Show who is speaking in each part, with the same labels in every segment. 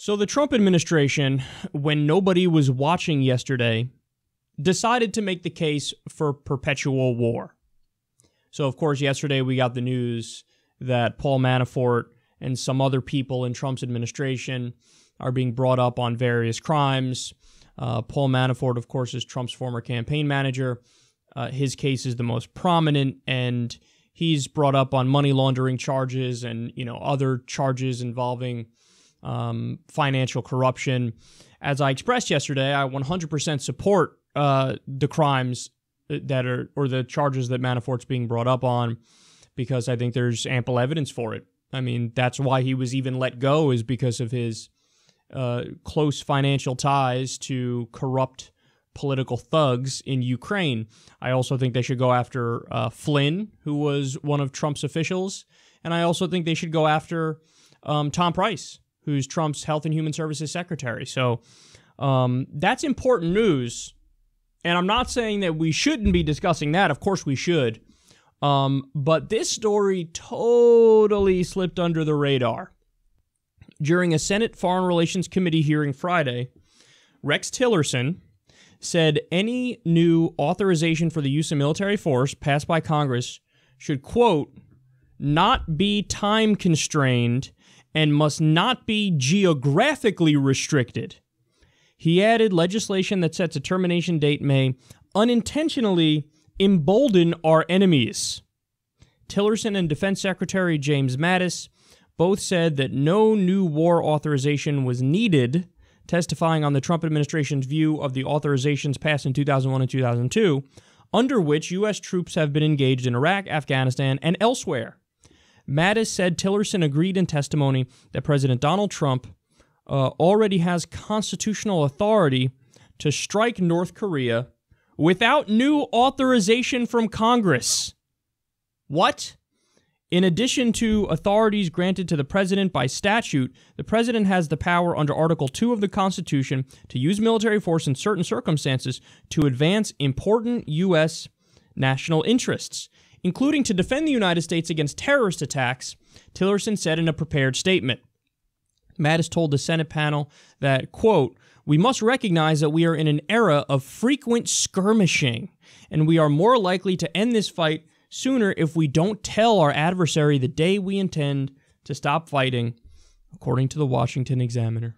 Speaker 1: So the Trump administration, when nobody was watching yesterday, decided to make the case for perpetual war. So, of course, yesterday we got the news that Paul Manafort and some other people in Trump's administration are being brought up on various crimes. Paul Manafort, of course, is Trump's former campaign manager. His case is the most prominent, and he's brought up on money laundering charges and, other charges involving financial corruption. As I expressed yesterday, I 100% support the crimes or the charges that Manafort's being brought up on, because I think there's ample evidence for it. I mean, that's why he was even let go, is because of his close financial ties to corrupt political thugs in Ukraine. I also think they should go after Flynn, who was one of Trump's officials, and I also think they should go after Tom Price, who's Trump's Health and Human Services Secretary. So that's important news, and I'm not saying that we shouldn't be discussing that. Of course we should. But this story totally slipped under the radar. During a Senate Foreign Relations Committee hearing Friday, Rex Tillerson said any new authorization for the use of military force passed by Congress should, quote, not be time constrained and must not be geographically restricted. He added legislation that sets a termination date may unintentionally embolden our enemies. Tillerson and Defense Secretary James Mattis both said that no new war authorization was needed, testifying on the Trump administration's view of the authorizations passed in 2001 and 2002, under which U.S. troops have been engaged in Iraq, Afghanistan, and elsewhere. Mattis said Tillerson agreed in testimony that President Donald Trump already has constitutional authority to strike North Korea without new authorization from Congress. What? In addition to authorities granted to the president by statute, the president has the power under Article 2 of the Constitution to use military force in certain circumstances to advance important U.S. national interests, including to defend the United States against terrorist attacks, Tillerson said in a prepared statement. Mattis told the Senate panel that, quote, we must recognize that we are in an era of frequent skirmishing, and we are more likely to end this fight sooner if we don't tell our adversary the day we intend to stop fighting, according to the Washington Examiner.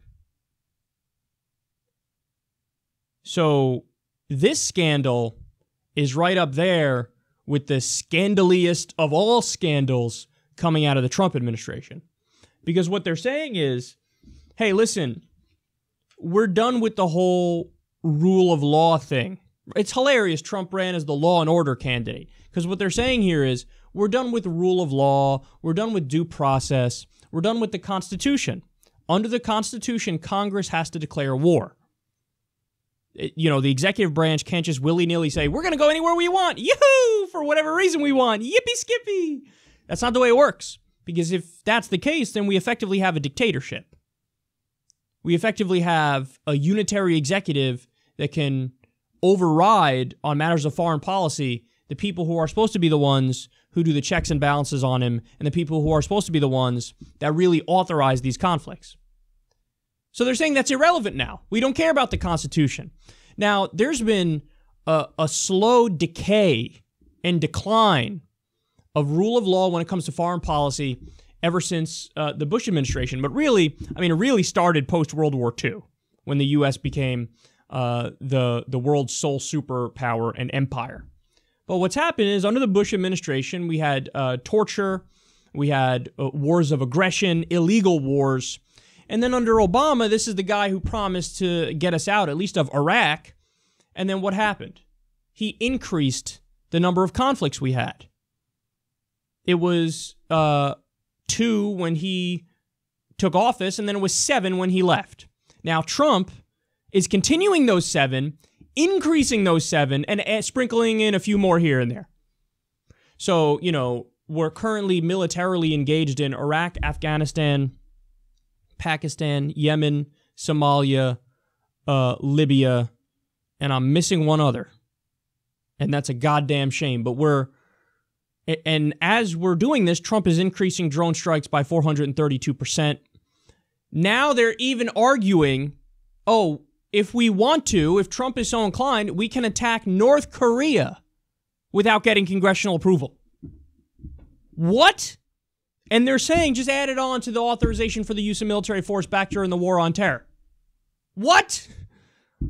Speaker 1: So this scandal is right up there with the scandaliest of all scandals coming out of the Trump administration. Because what they're saying is, hey, listen, we're done with the whole rule of law thing. It's hilarious Trump ran as the law and order candidate, because what they're saying here is we're done with the rule of law, we're done with due process, we're done with the Constitution. Under the Constitution, Congress has to declare war. The executive branch can't just willy-nilly say, we're going to go anywhere we want, yoo-hoo, for whatever reason we want, yippee-skippy. That's not the way it works, because if that's the case, then we effectively have a dictatorship. We effectively have a unitary executive that can override on matters of foreign policy the people who are supposed to be the ones who do the checks and balances on him and the people who are supposed to be the ones that really authorize these conflicts. So they're saying that's irrelevant now. We don't care about the Constitution. Now, there's been a slow decay and decline of rule of law when it comes to foreign policy ever since the Bush administration. But really, it really started post-World War II when the U.S. became the world's sole superpower and empire. But what's happened is under the Bush administration, we had torture, we had wars of aggression, illegal wars. And then under Obama, this is the guy who promised to get us out, at least of Iraq. And then what happened? He increased the number of conflicts we had. It was 2 when he took office, and then it was 7 when he left. Now, Trump is continuing those 7, increasing those 7, and sprinkling in a few more here and there. So, we're currently militarily engaged in Iraq, Afghanistan, Pakistan, Yemen, Somalia, Libya, and I'm missing one other. And that's a goddamn shame. But and as we're doing this, Trump is increasing drone strikes by 432%. Now they're even arguing, oh, if we want to, if Trump is so inclined, we can attack North Korea without getting congressional approval. What? And they're saying just add it on to the authorization for the use of military force back during the war on terror. What?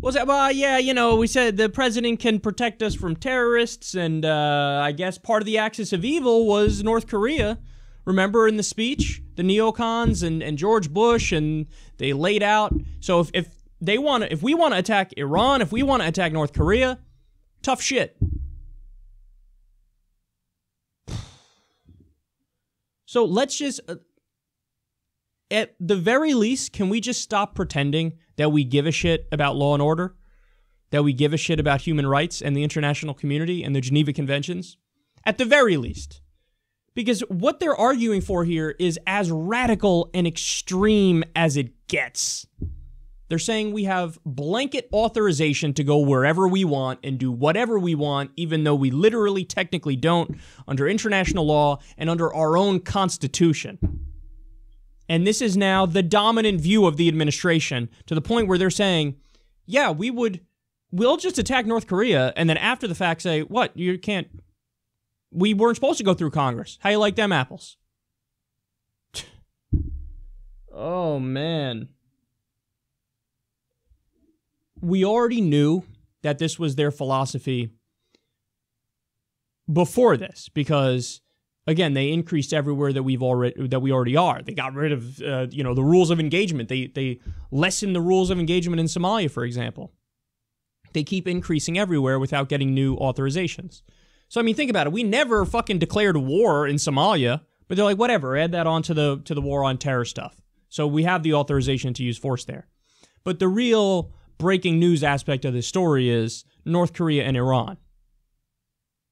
Speaker 1: Was that? Well, yeah, you know, we said the president can protect us from terrorists, and I guess part of the axis of evil was North Korea. Remember in the speech, the neocons and George Bush, and they laid out. So if we want to attack Iran, if we want to attack North Korea, tough shit. So let's just, at the very least, can we just stop pretending that we give a shit about law and order? That we give a shit about human rights and the international community and the Geneva Conventions? At the very least. Because what they're arguing for here is as radical and extreme as it gets. They're saying we have blanket authorization to go wherever we want and do whatever we want, even though we literally technically don't, under international law and under our own constitution. And this is now the dominant view of the administration, to the point where they're saying, yeah, we'll just attack North Korea, and then after the fact say, what, we weren't supposed to go through Congress. How you like them apples? Oh, man. We already knew that this was their philosophy before this, because, again, they increased everywhere that we already are. They got rid of, the rules of engagement. They lessened the rules of engagement in Somalia, for example. They keep increasing everywhere without getting new authorizations. So, I mean, think about it. We never fucking declared war in Somalia, but they're like, whatever, add that on to the war on terror stuff. So we have the authorization to use force there. But the real breaking news aspect of this story is North Korea and Iran.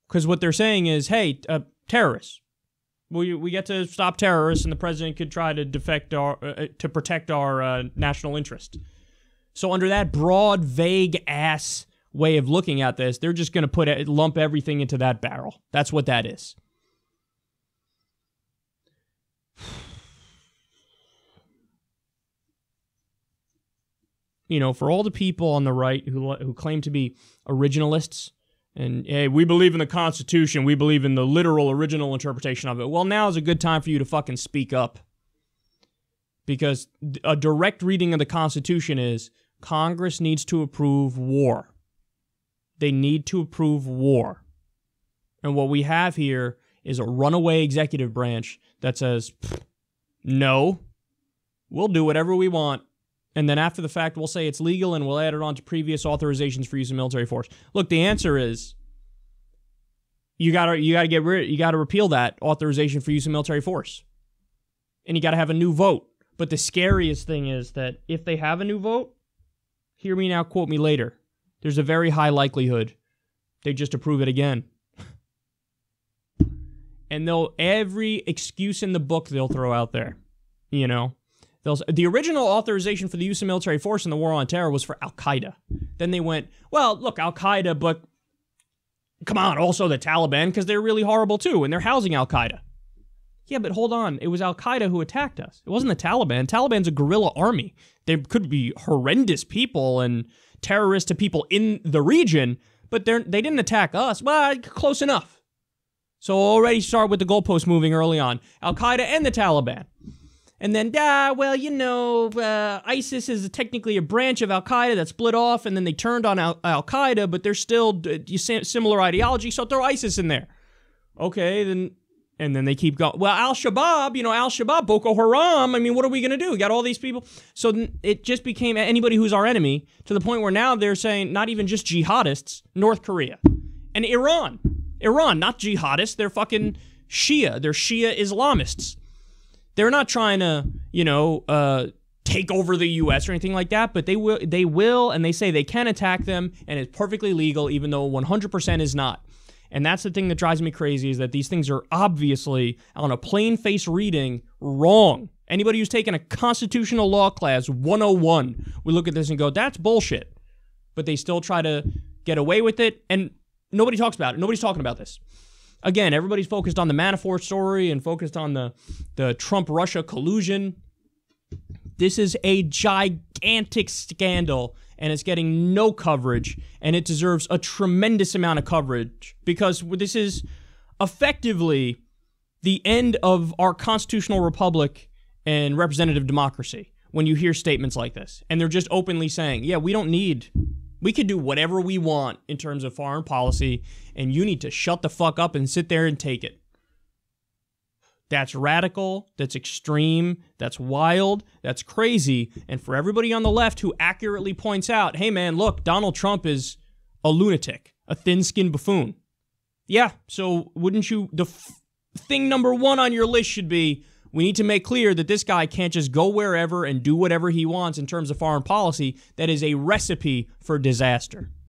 Speaker 1: Because what they're saying is, hey, terrorists. We get to stop terrorists, and the president could try to to protect our national interest. So under that broad, vague-ass way of looking at this, they're just going to lump everything into that barrel. That's what that is. You know, for all the people on the right who claim to be originalists, and, hey, we believe in the Constitution, we believe in the literal original interpretation of it, well, now is a good time for you to fucking speak up. Because a direct reading of the Constitution is, Congress needs to approve war. They need to approve war. And what we have here is a runaway executive branch that says, no, we'll do whatever we want. And then after the fact, we'll say it's legal and we'll add it on to previous authorizations for use of military force. Look, the answer is you gotta repeal that authorization for use of military force. And you gotta have a new vote. But the scariest thing is that if they have a new vote, hear me now, quote me later, there's a very high likelihood they just approve it again. And every excuse in the book they'll throw out there, you know. The original authorization for the use of military force in the war on terror was for Al-Qaeda. Then they went, well, look, Al-Qaeda, but come on, also the Taliban, because they're really horrible too, and they're housing Al-Qaeda. Yeah, but hold on. It was Al-Qaeda who attacked us. It wasn't the Taliban. Taliban's a guerrilla army. There could be horrendous people and terrorists to people in the region, but they didn't attack us. Well, close enough. So already start with the goalpost moving early on. Al-Qaeda and the Taliban. And then, ISIS is technically a branch of Al-Qaeda that split off, and then they turned on Al-Qaeda, but they're still similar ideology, so throw ISIS in there. Okay, then, and then they keep going. Well, Al-Shabaab, Boko Haram, I mean, what are we going to do? We got all these people. So it just became anybody who's our enemy, to the point where now they're saying not even just jihadists, North Korea. And Iran, not jihadists, they're fucking Shia. They're Shia Islamists. They're not trying to, take over the U.S. or anything like that, but they will, and they say they can attack them, and it's perfectly legal, even though 100% is not. And that's the thing that drives me crazy, is that these things are obviously, on a plain face reading, wrong. Anybody who's taken a constitutional law class 101 will look at this and go, that's bullshit. But they still try to get away with it, and nobody talks about it. Nobody's talking about this. Again, everybody's focused on the Manafort story and focused on the Trump-Russia collusion. This is a gigantic scandal, and it's getting no coverage, and it deserves a tremendous amount of coverage because this is effectively the end of our constitutional republic and representative democracy when you hear statements like this. And they're just openly saying, yeah, we can do whatever we want in terms of foreign policy, and you need to shut the fuck up and sit there and take it. That's radical, that's extreme, that's wild, that's crazy. And for everybody on the left who accurately points out, hey man, look, Donald Trump is a lunatic, a thin-skinned buffoon. Yeah, so wouldn't you, thing number one on your list should be, we need to make clear that this guy can't just go wherever and do whatever he wants in terms of foreign policy. That is a recipe for disaster.